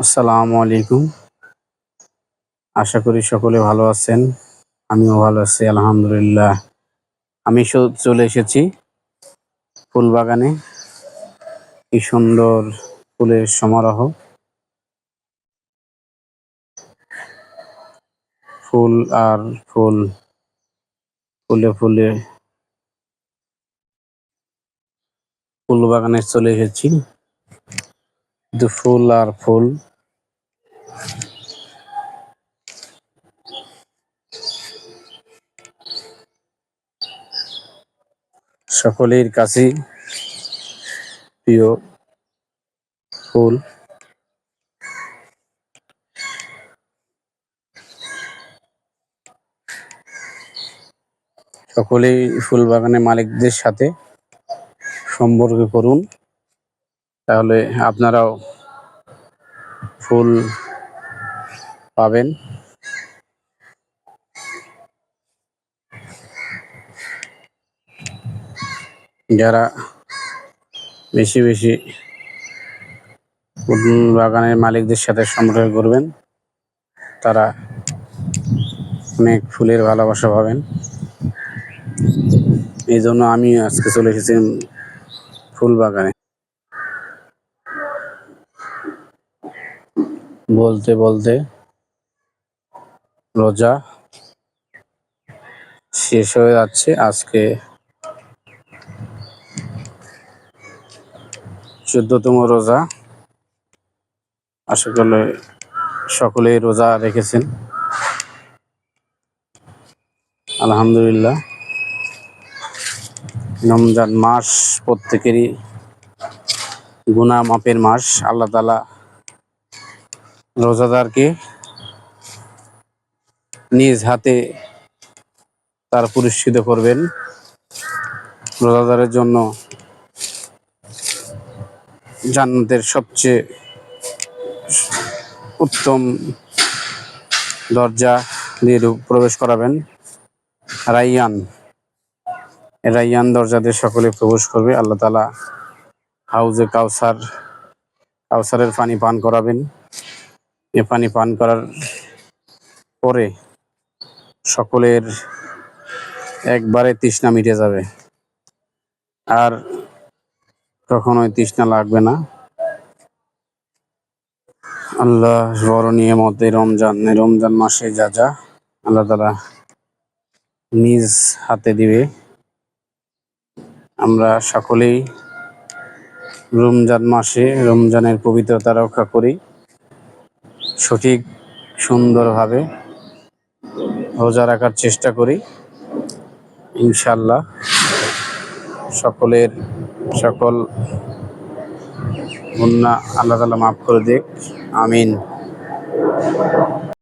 আসসালামু আলাইকুম। আশা করি সকলে ভালো আছেন। আমিও ভালো আছি আলহামদুলিল্লাহ। আমি চলে এসেছি ফুল বাগানে। কি সুন্দর ফুলের সমারোহ। ফুল আর ফুল, ফুলে ফুলে ফুল বাগানে চলে এসেছি। শুধু ফুল আর ফুল। সকলের কাছেই প্রিয় ফুল। সকলেই ফুল বাগানের মালিকদের সাথে সম্পর্ক করুন, তাহলে আপনারাও ফুল পাবেন। যারা বেশি বেশি ফুল বাগানের মালিকদের সাথে সম্পর্ক করবেন, তারা অনেক ফুলের ভালোবাসা পাবেন। এই জন্য আমি আজকে চলে এসেছি ফুল বাগানে। বলতে বলতে রোজা শেষ হয়ে যাচ্ছে। আজকে 14তম রোজা। আশা করি সকলেই রোজা রেখেছেন আলহামদুলিল্লাহ। রমজান মাস প্রত্যেকেরই গুনাহ মাপের মাস। আল্লাহ তাআলা রোজাদারকে নিজ হাতে তার পুরস্কৃত করবেন। রোজাদারের জন্য জান্নাতের সবচেয়ে উত্তম দরজা দিয়ে প্রবেশ করাবেন। রাইয়ান রাইয়ান দরজাতে সকলে প্রবেশ করবে। আল্লাহ তাআলা হাউজে কাউসারের পানি পান করাবেন। এ পানি পান করার পরে সকলের একবারে তৃষ্ণা মিটে যাবে, আর কখনোই তৃষ্ণা লাগবে না। আল্লাহ বড় নিয়ামত রমজান মাসে যা যা আল্লাহ তাআলা নিজ হাতে দিবে। আমরা সকলেই রমজান মাসে রমজানের পবিত্রতা রক্ষা করি, সঠিক সুন্দরভাবে রোজা রাখার চেষ্টা করি। ইনশাআল্লাহ সকল গুনাহ আল্লাহ তাআলা মাফ করে দিক। আমিন।